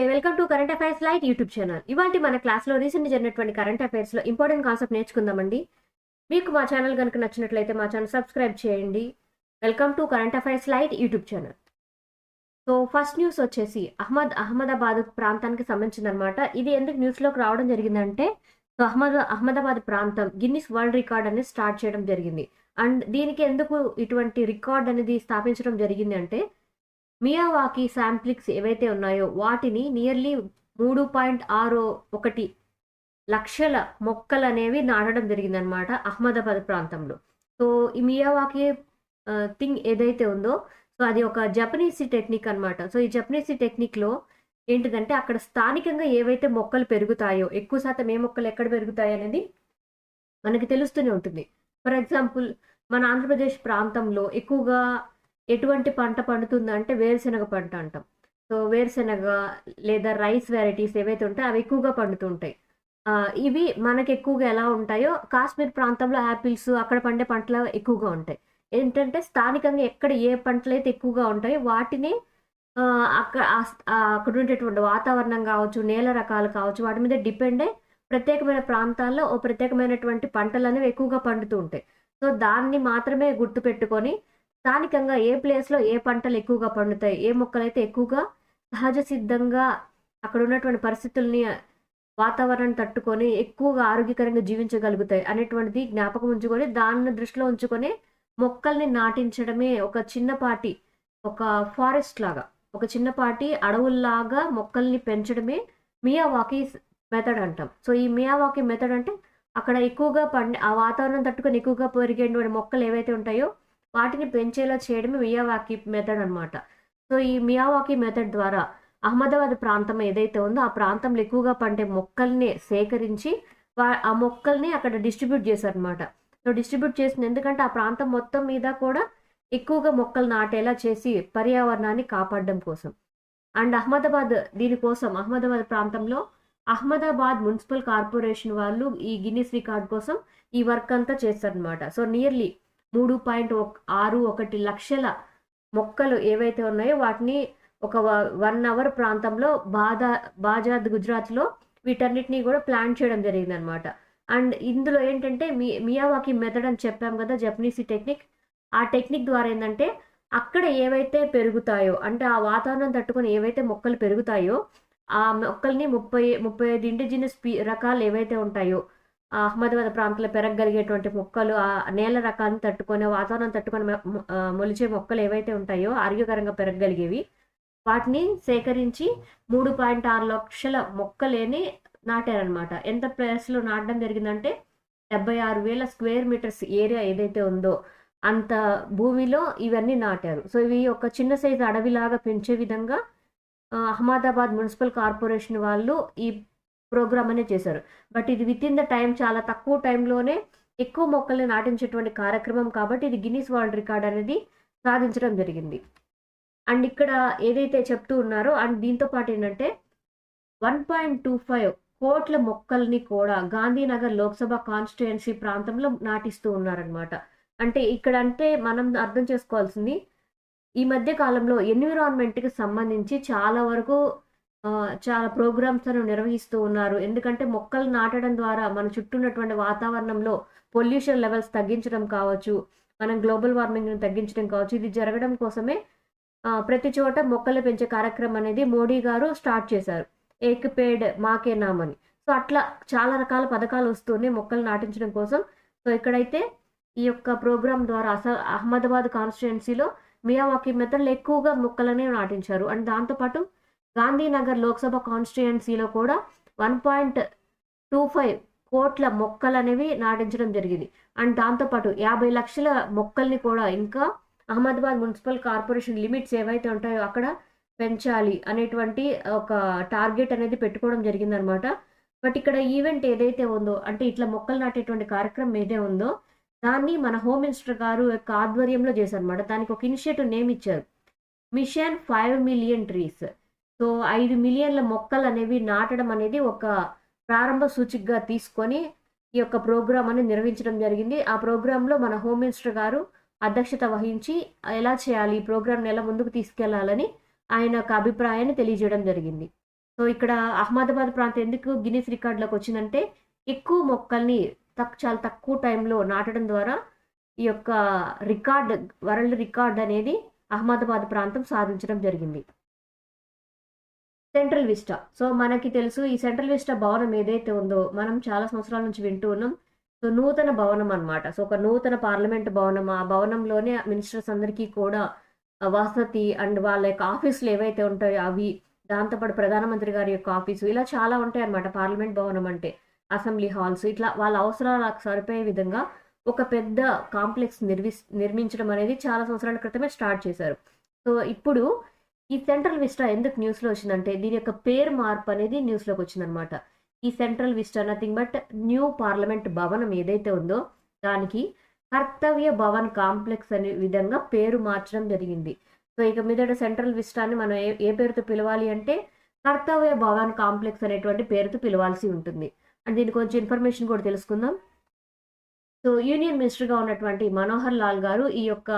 Welcome to current affairs light YouTube channel. ఇవాళ మన క్లాస్లో రీసెంట్ జరిగినటువంటి కరెంట్ అఫైర్స్లో ఇంపార్టెంట్ కాన్సెప్ట్ నేర్చుకుందామండి. మీకు మా ఛానల్ కనుక నచ్చినట్లయితే మా ఛానల్ సబ్స్క్రైబ్ చేయండి. Welcome to current affairs light YouTube channel. So first news వచ్చేసి అహ్మదాబాద్ ప్రాంతానికి సంబంధించిందనమాట. ఇది ఎందుకు న్యూస్లోకి రావడం జరిగిందంటే, సో అహ్మదాబాద్ ప్రాంతం గిన్నిస్ వరల్డ్ రికార్డ్ అనేది స్టార్ట్ చేయడం జరిగింది. అండ్ దీనికి ఎందుకు ఇటువంటి రికార్డ్ అనేది స్థాపించడం జరిగింది అంటే, మియావాకీ శాంప్లింగ్స్ ఏవైతే ఉన్నాయో వాటిని నియర్లీ 3.61 లక్షల మొక్కలు అనేవి నాటడం జరిగిందనమాట అహ్మదాబాద్ ప్రాంతంలో. సో ఈ మియావాకీ థింగ్ ఏదైతే ఉందో, సో అది ఒక జపనీస్ టెక్నిక్ అనమాట. సో ఈ జపనీస్ టెక్నిక్లో ఏంటిదంటే, అక్కడ స్థానికంగా ఏవైతే మొక్కలు పెరుగుతాయో, ఎక్కువ శాతం ఏ మొక్కలు ఎక్కడ పెరుగుతాయి అనేది మనకి తెలుస్తూనే ఉంటుంది. ఫర్ ఎగ్జాంపుల్, మన ఆంధ్రప్రదేశ్ ప్రాంతంలో ఎక్కువగా ఎటువంటి పంట పండుతుందంటే వేరుశెనగ పంట అంటాం. సో వేరుశెనగ లేదా రైస్ వెరైటీస్ ఏవైతే ఉంటాయో అవి ఎక్కువగా పండుతుంటాయి. ఇవి మనకి ఎక్కువగా ఎలా ఉంటాయో, కాశ్మీర్ ప్రాంతంలో యాపిల్స్ అక్కడ పండే పంటలు ఎక్కువగా ఉంటాయి. ఏంటంటే స్థానికంగా ఎక్కడ ఏ పంటలు అయితే ఎక్కువగా ఉంటాయో వాటిని అక్కడ ఉండేటువంటి వాతావరణం కావచ్చు, నేల రకాలు కావచ్చు, వాటి మీద డిపెండ్ అయ్యి ప్రత్యేకమైన ప్రాంతాల్లో ఓ ప్రత్యేకమైనటువంటి పంటలు అనేవి ఎక్కువగా పండుతూ ఉంటాయి. సో దాన్ని మాత్రమే గుర్తుపెట్టుకొని స్థానికంగా ఏ ప్లేస్లో ఏ పంటలు ఎక్కువగా పండుతాయి, ఏ మొక్కలైతే ఎక్కువగా సహజ సిద్ధంగా అక్కడ ఉన్నటువంటి పరిస్థితుల్ని, వాతావరణాన్ని తట్టుకొని ఎక్కువగా ఆరోగ్యకరంగా జీవించగలుగుతాయి అనేటువంటిది జ్ఞాపకం ఉంచుకొని, దాన్ని దృష్టిలో ఉంచుకొని మొక్కల్ని నాటించడమే ఒక చిన్నపాటి ఒక ఫారెస్ట్ లాగా, ఒక చిన్నపాటి అడవుల్లాగా మొక్కల్ని పెంచడమే మియావాకీ మెథడ్ అంటాం. సో ఈ మియావాకీ మెథడ్ అంటే అక్కడ ఎక్కువగా ఆ వాతావరణం తట్టుకొని ఎక్కువగా పెరిగేటువంటి మొక్కలు ఏవైతే ఉంటాయో వాటిని పెంచేలా చేయడమే మియావాకీ మెథడ్ అనమాట. సో ఈ మియావాకీ మెథడ్ ద్వారా అహ్మదాబాద్ ప్రాంతం ఏదైతే ఉందో ఆ ప్రాంతంలో ఎక్కువగా పండే మొక్కల్ని సేకరించి ఆ మొక్కల్ని అక్కడ డిస్ట్రిబ్యూట్ చేశారనమాట. సో డిస్ట్రిబ్యూట్ చేసింది ఎందుకంటే ఆ ప్రాంతం మొత్తం మీద కూడా ఎక్కువగా మొక్కలు నాటేలా చేసి పర్యావరణాన్ని కాపాడడం కోసం. అండ్ దీనికోసం అహ్మదాబాద్ ప్రాంతంలో అహ్మదాబాద్ మున్సిపల్ కార్పొరేషన్ వాళ్ళు ఈ గిన్నిస్ రికార్డ్ కోసం ఈ వర్క్ అంతా చేస్తారనమాట. సో నియర్లీ 3.61 లక్షల మొక్కలు ఏవైతే ఉన్నాయో వాటిని ఒక 1 అవర్ ప్రాంతంలో బాజాద్ గుజరాత్లో వీటన్నిటినీ కూడా ప్లాన్ చేయడం జరిగింది అనమాట. అండ్ ఇందులో ఏంటంటే మియావాకీ మెథడ్ అని చెప్పాం కదా, జపనీస్ టెక్నిక్. ఆ టెక్నిక్ ద్వారా ఏంటంటే అక్కడ ఏవైతే పెరుగుతాయో, అంటే ఆ వాతావరణం తట్టుకొని ఏవైతే మొక్కలు పెరుగుతాయో ఆ మొక్కల్ని 35 ఇండిజినస్ రకాలు ఏవైతే ఉంటాయో అహ్మదాబాద్ ప్రాంతంలో పెరగగలిగేటువంటి మొక్కలు, ఆ నేల రకాన్ని తట్టుకొని వాతావరణం తట్టుకొని మొలిచే మొక్కలు ఏవైతే ఉంటాయో ఆరోగ్యకరంగా పెరగగలిగేవి, వాటిని సేకరించి 3.6 లక్షల మొక్కలేని నాటారనమాట. ఎంత ప్లేస్లో నాటడం జరిగిందంటే 76,000 స్క్వేర్ మీటర్స్ ఏరియా ఏదైతే ఉందో అంత భూమిలో ఇవన్నీ నాటారు. సో ఇవి ఒక చిన్న సైజు అడవిలాగా పెంచే విధంగా అహ్మదాబాద్ మున్సిపల్ కార్పొరేషన్ వాళ్ళు ఈ ప్రోగ్రామ్ అనేది చేశారు. బట్ ఇది విత్ ఇన్ ద టైం, చాలా తక్కువ టైంలోనే ఎక్కువ మొక్కల్ని నాటించేటువంటి కార్యక్రమం కాబట్టి ఇది గిన్నిస్ వరల్డ్ రికార్డ్ అనేది సాధించడం జరిగింది. అండ్ ఇక్కడ ఏదైతే చెప్తూ ఉన్నారో, అండ్ దీంతో పాటు ఏంటంటే 1.25 కోట్ల మొక్కల్ని కూడా గాంధీనగర్ లోక్సభ కాన్స్టిట్యుయెన్సీ ప్రాంతంలో నాటిస్తూ ఉన్నారనమాట. అంటే ఇక్కడ అంటే మనం అర్థం చేసుకోవాల్సింది, ఈ మధ్య కాలంలో ఎన్విరాన్మెంట్కి సంబంధించి చాలా వరకు చాలా ప్రోగ్రామ్స్ నిర్వహిస్తూ ఉన్నారు. ఎందుకంటే మొక్కలు నాటడం ద్వారా మన చుట్టూ ఉన్నటువంటి వాతావరణంలో పొల్యూషన్ లెవెల్స్ తగ్గించడం కావచ్చు, మనం గ్లోబల్ వార్మింగ్ని తగ్గించడం కావచ్చు. ఇది జరగడం కోసమే ప్రతి చోట మొక్కలు పెంచే కార్యక్రమం అనేది మోడీ గారు స్టార్ట్ చేశారు, ఏక్ పేడ్ మాకే నామ్ అని. సో అట్లా చాలా రకాల పథకాలు వస్తూనే మొక్కలు నాటించడం కోసం. సో ఇక్కడైతే ఈ యొక్క ప్రోగ్రాం ద్వారా అహ్మదాబాద్ కాన్స్టిట్యుయెన్సీలో మియావాకీ మెథడ్లో ఎక్కువగా మొక్కలనే నాటించారు. అండ్ దాంతోపాటు గాంధీనగర్ లోక్సభ కాన్స్టిట్యుయెన్సీలో కూడా 1.25 కోట్ల మొక్కలు అనేవి నాటించడం జరిగింది. అండ్ దాంతోపాటు 50 లక్షల మొక్కల్ని కూడా ఇంకా అహ్మదాబాద్ మున్సిపల్ కార్పొరేషన్ లిమిట్స్ ఏవైతే ఉంటాయో అక్కడ పెంచాలి అనేటువంటి ఒక టార్గెట్ అనేది పెట్టుకోవడం జరిగిందనమాట. బట్ ఇక్కడ ఈవెంట్ ఏదైతే ఉందో, అంటే ఇట్లా మొక్కలు నాటేటువంటి కార్యక్రమం ఏదైతే ఉందో దాన్ని మన హోమ్ మినిస్టర్ గారు యొక్క ఆధ్వర్యంలో చేశారనమాట. దానికి ఒక ఇనిషియేటివ్ నేమ్ ఇచ్చారు, మిషన్ 5 మిలియన్ ట్రీస్. సో 5 మిలియన్ల మొక్కలు అనేవి నాటడం అనేది ఒక ప్రారంభ సూచికగా తీసుకొని ఈ యొక్క ప్రోగ్రామ్ అనేది నిర్వహించడం జరిగింది. ఆ ప్రోగ్రాంలో మన హోమ్ మినిస్టర్ గారు అధ్యక్షత వహించి ఎలా చేయాలి, ఈ ప్రోగ్రామ్ని ఎలా ముందుకు తీసుకెళ్లాలని ఆయన ఒక అభిప్రాయాన్ని తెలియజేయడం జరిగింది. సో ఇక్కడ అహ్మదాబాద్ ప్రాంతం ఎందుకు గిన్నిస్ రికార్డులోకి వచ్చిందంటే ఎక్కువ మొక్కల్ని చాలా తక్కువ టైంలో నాటడం ద్వారా ఈ యొక్క రికార్డ్, వరల్డ్ రికార్డ్ అనేది అహ్మదాబాద్ ప్రాంతం సాధించడం జరిగింది. Central vista. సో మనకి తెలుసు ఈ సెంట్రల్ విస్టా భవనం ఏదైతే ఉందో మనం చాలా సంవత్సరాల నుంచి వింటూ ఉన్నాం. సో నూతన భవనం అన్నమాట. సో ఒక నూతన పార్లమెంట్ భవనం. ఆ భవనంలోనే మినిస్టర్స్ అందరికీ కూడా వసతి అండ్ వాళ్ళ యొక్క ఆఫీసులు ఏవైతే ఉంటాయో అవి, దాంతోపాటు ప్రధానమంత్రి గారి యొక్క ఆఫీసు, ఇలా చాలా ఉంటాయి అన్నమాట పార్లమెంట్ భవనం అంటే. అసెంబ్లీ హాల్స్, ఇట్లా వాళ్ళ అవసరాలకు సరిపోయే విధంగా ఒక పెద్ద కాంప్లెక్స్ నిర్మించడం అనేది చాలా సంవత్సరాల క్రితమే స్టార్ట్ చేశారు. సో ఇప్పుడు ఈ సెంట్రల్ విస్టా ఎందుకు న్యూస్లో వచ్చిందంటే దీని యొక్క పేరు మార్పు అనేది న్యూస్లోకి వచ్చిందనమాట. ఈ central vista nothing but new parliament భవనం ఏదైతే ఉందో దానికి కర్తవ్య భవన్ కాంప్లెక్స్ అనే విధంగా పేరు మార్చడం జరిగింది. సో ఇక మీదట సెంట్రల్ విస్టాని మనం ఏ పేరుతో పిలవాలి అంటే కర్తవ్య భవన్ కాంప్లెక్స్ అనేటువంటి పేరుతో పిలవాల్సి ఉంటుంది. అండ్ దీని కొంచెం ఇన్ఫర్మేషన్ కూడా తెలుసుకుందాం. సో యూనియన్ మినిస్టర్గా ఉన్నటువంటి మనోహర్ లాల్ గారు ఈ యొక్క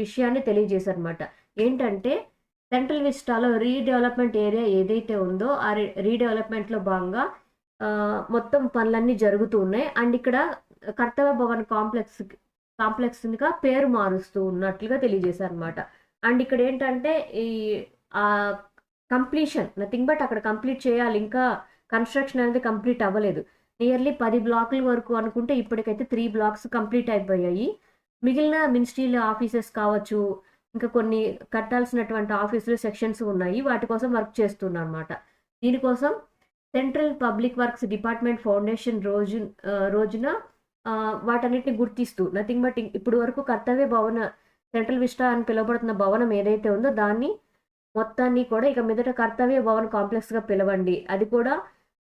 విషయాన్ని తెలియజేశారు అనమాట. ఏంటంటే సెంట్రల్ విస్టాలో రీడెవలప్మెంట్ ఏరియా ఏదైతే ఉందో ఆ రీడెవలప్మెంట్లో భాగంగా మొత్తం పనులన్నీ జరుగుతూ ఉన్నాయి. అండ్ ఇక్కడ కర్తవ్య భవన్ కాంప్లెక్స్గా పేరు మారుస్తూ ఉన్నట్లుగా తెలియజేశారు అనమాట. అండ్ ఇక్కడ ఏంటంటే ఈ కంప్లీషన్ నథింగ్ బట్ అక్కడ కంప్లీట్ చేయాలి, ఇంకా కన్స్ట్రక్షన్ అనేది కంప్లీట్ అవ్వలేదు. నియర్లీ 10 బ్లాకుల వరకు అనుకుంటే ఇప్పటికైతే 3 బ్లాక్స్ కంప్లీట్ అయిపోయాయి. మిగిలిన మినిస్ట్రీల ఆఫీసెస్ కావచ్చు, ఇంకా కొన్ని కట్టాల్సినటువంటి ఆఫీసులు సెక్షన్స్ ఉన్నాయి, వాటి కోసం వర్క్ చేస్తున్నారు అనమాట. దీనికోసం central public works department foundation రోజున వాటన్నిటిని గుర్తిస్తూ నథింగ్ బట్ ఇప్పుడు వరకు కర్తవ్య భవన సెంట్రల్ విస్టా అని పిలువబడుతున్న భవనం ఏదైతే ఉందో దాన్ని మొత్తాన్ని కూడా ఇక మీదట కర్తవ్య భవన్ కాంప్లెక్స్గా పిలవండి, అది కూడా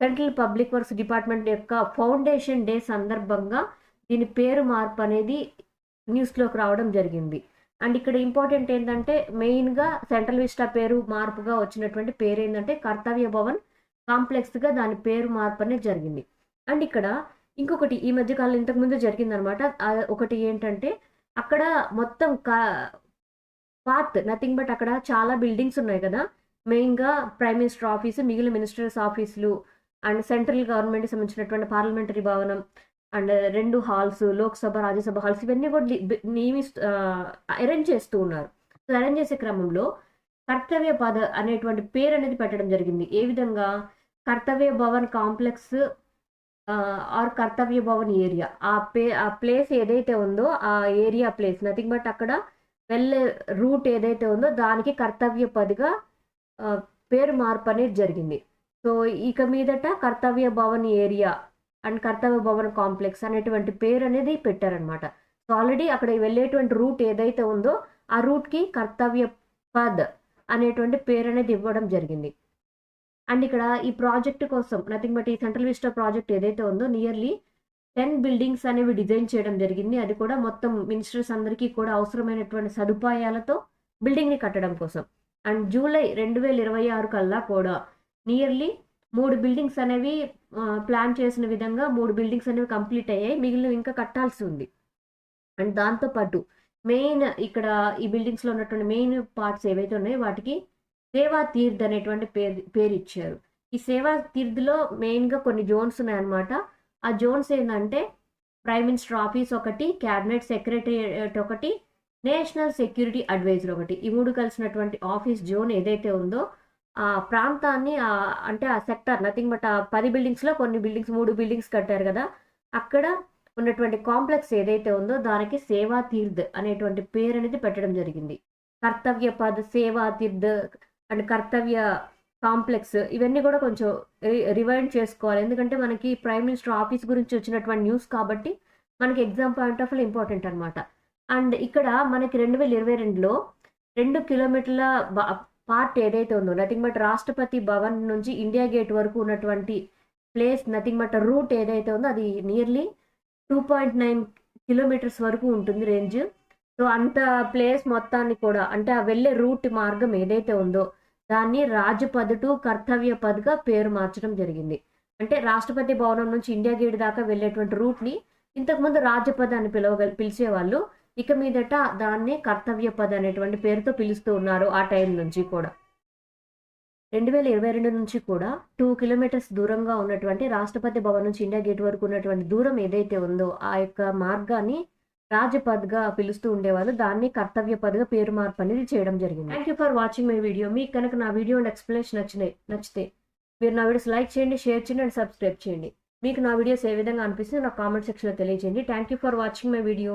సెంట్రల్ పబ్లిక్ వర్క్స్ డిపార్ట్మెంట్ యొక్క ఫౌండేషన్ డే సందర్భంగా దీని పేరు మార్పు అనేది న్యూస్లోకి రావడం జరిగింది. అండ్ ఇక్కడ ఇంపార్టెంట్ ఏంటంటే మెయిన్గా సెంట్రల్ విస్టా పేరు మార్పుగా వచ్చినటువంటి పేరు ఏంటంటే కర్తవ్య భవన్ కాంప్లెక్స్గా దాని పేరు మార్పు అనేది జరిగింది. అండ్ ఇక్కడ ఇంకొకటి ఈ మధ్యకాలంలో ఇంతకుముందు జరిగిందనమాట. ఒకటి ఏంటంటే అక్కడ మొత్తం పాత్ నథింగ్ బట్ అక్కడ చాలా బిల్డింగ్స్ ఉన్నాయి కదా, మెయిన్గా ప్రైమ్ మినిస్టర్ ఆఫీసు, మిగిలిన మినిస్టర్స్ ఆఫీసులు అండ్ సెంట్రల్ గవర్నమెంట్కి సంబంధించినటువంటి పార్లమెంటరీ భవనం and 2 halls, Lok Sabha Rajya Sabha halls, ఇవన్నీ కూడా అరేంజ్ చేస్తూ ఉన్నారు. సో అరేంజ్ చేసే క్రమంలో కర్తవ్య పద అనేటువంటి పేరు అనేది పెట్టడం జరిగింది. ఏ విధంగా కర్తవ్య భవన్ కాంప్లెక్స్ ఆర్ కర్తవ్య భవన్ ఏరియా, ఆ ప్లేస్ ఏదైతే ఉందో ఆ ఏరియా ప్లేస్ నథింగ్ బట్ అక్కడ వెళ్ళే రూట్ ఏదైతే ఉందో దానికి కర్తవ్య పదిగా పేరు మార్పు అనేది జరిగింది. సో ఇక మీదట కర్తవ్య భవన్ ఏరియా అండ్ కర్తవ్య భవన్ కాంప్లెక్స్ అనేటువంటి పేరు అనేది పెట్టారనమాట. సో ఆల్రెడీ అక్కడ వెళ్ళేటువంటి రూట్ ఏదైతే ఉందో ఆ రూట్కి కర్తవ్య పద్ అనేటువంటి పేరు అనేది ఇవ్వడం జరిగింది. అండ్ ఇక్కడ ఈ ప్రాజెక్ట్ కోసం నథింగ్ బట్ ఈ సెంట్రల్ విస్టా ప్రాజెక్ట్ ఏదైతే ఉందో నియర్లీ 10 బిల్డింగ్స్ అనేవి డిజైన్ చేయడం జరిగింది. అది కూడా మొత్తం మినిస్టర్స్ అందరికీ కూడా అవసరమైనటువంటి సదుపాయాలతో బిల్డింగ్ని కట్టడం కోసం. అండ్ జూలై 2026 కల్లా కూడా నియర్లీ 3 బిల్డింగ్స్ అనేవి ప్లాన్ చేసిన విధంగా 3 బిల్డింగ్స్ అనేవి కంప్లీట్ అయ్యాయి, మిగిలినవి ఇంకా కట్టాల్సి ఉంది. అండ్ దాంతోపాటు మెయిన్ ఇక్కడ ఈ బిల్డింగ్స్లో ఉన్నటువంటి మెయిన్ పార్ట్స్ ఏవైతే ఉన్నాయో వాటికి సేవా తీర్థ్ అనేటువంటి పేరు ఇచ్చారు. ఈ సేవా తీర్థ్లో మెయిన్గా కొన్ని జోన్స్ ఉన్నాయన్నమాట. ఆ జోన్స్ ఏంటంటే ప్రైమ్ మినిస్టర్ ఆఫీస్ ఒకటి, క్యాబినెట్ సెక్రటరియట్ ఒకటి, నేషనల్ సెక్యూరిటీ అడ్వైజర్ ఒకటి, ఈ 3 కలిసినటువంటి ఆఫీస్ జోన్ ఏదైతే ఉందో ఆ ప్రాంతాన్ని అంటే ఆ సెక్టర్ నథింగ్ బట్ ఆ 10 బిల్డింగ్స్లో కొన్ని బిల్డింగ్స్ 3 బిల్డింగ్స్ కట్టారు కదా, అక్కడ ఉన్నటువంటి కాంప్లెక్స్ ఏదైతే ఉందో దానికి సేవా తీర్థ్ అనేటువంటి పేరు అనేది పెట్టడం జరిగింది. కర్తవ్య పద్, సేవా తీర్థ్ అండ్ కర్తవ్య కాంప్లెక్స్ ఇవన్నీ కూడా కొంచెం రివైండ్ చేసుకోవాలి, ఎందుకంటే మనకి ప్రైమ్ మినిస్టర్ ఆఫీస్ గురించి వచ్చినటువంటి న్యూస్ కాబట్టి మనకి exam point of view important అనమాట. అండ్ ఇక్కడ మనకి 2022లో 2 కిలోమీటర్ల పార్ట్ ఏదైతే ఉందో నథింగ్ బట్ రాష్ట్రపతి భవన్ నుంచి ఇండియా గేట్ వరకు ఉన్నటువంటి ప్లేస్ నథింగ్ బట్ రూట్ ఏదైతే ఉందో అది నియర్లీ 2.9 కిలోమీటర్స్ వరకు ఉంటుంది రేంజ్. సో అంత ప్లేస్ మొత్తాన్ని కూడా అంటే ఆ వెళ్ళే రూట్ మార్గం ఏదైతే ఉందో దాన్ని రాజపథ్ టు కర్తవ్య పద్గా పేరు మార్చడం జరిగింది. అంటే రాష్ట్రపతి భవనం నుంచి ఇండియా గేట్ దాకా వెళ్ళేటువంటి రూట్ని ఇంతకుముందు రాజపథ్ అని పిలిచేవాళ్ళు, ఇక మీదట దాన్ని కర్తవ్య పద్ అనేటువంటి పేరుతో పిలుస్తూ ఉన్నారు ఆ టైం నుంచి కూడా. 2022 నుంచి కూడా 2 కిలోమీటర్స్ దూరంగా ఉన్నటువంటి రాష్ట్రపతి భవన్ నుంచి ఇండియా గేట్ వరకు ఉన్నటువంటి దూరం ఏదైతే ఉందో ఆ యొక్క మార్గాన్ని రాజపథ్గా పిలుస్తూ ఉండేవాళ్ళు. దాన్ని కర్తవ్య పథ్గా పేరు మార్పు అనేది చేయడం జరిగింది. Thank you for watching my video. మీకు కనుక నా వీడియో అండ్ ఎక్స్ప్లెనేషన్ నచ్చితే మీరు నా వీడియోస్ లైక్ చేయండి, షేర్ చేయండి అండ్ సబ్స్క్రైబ్ చేయండి. మీకు నా వీడియోస్ ఏ విధంగా అనిపిస్తుంది నాకు కామెంట్ సెక్షన్లో తెలియజేయండి. Thank you for watching my video.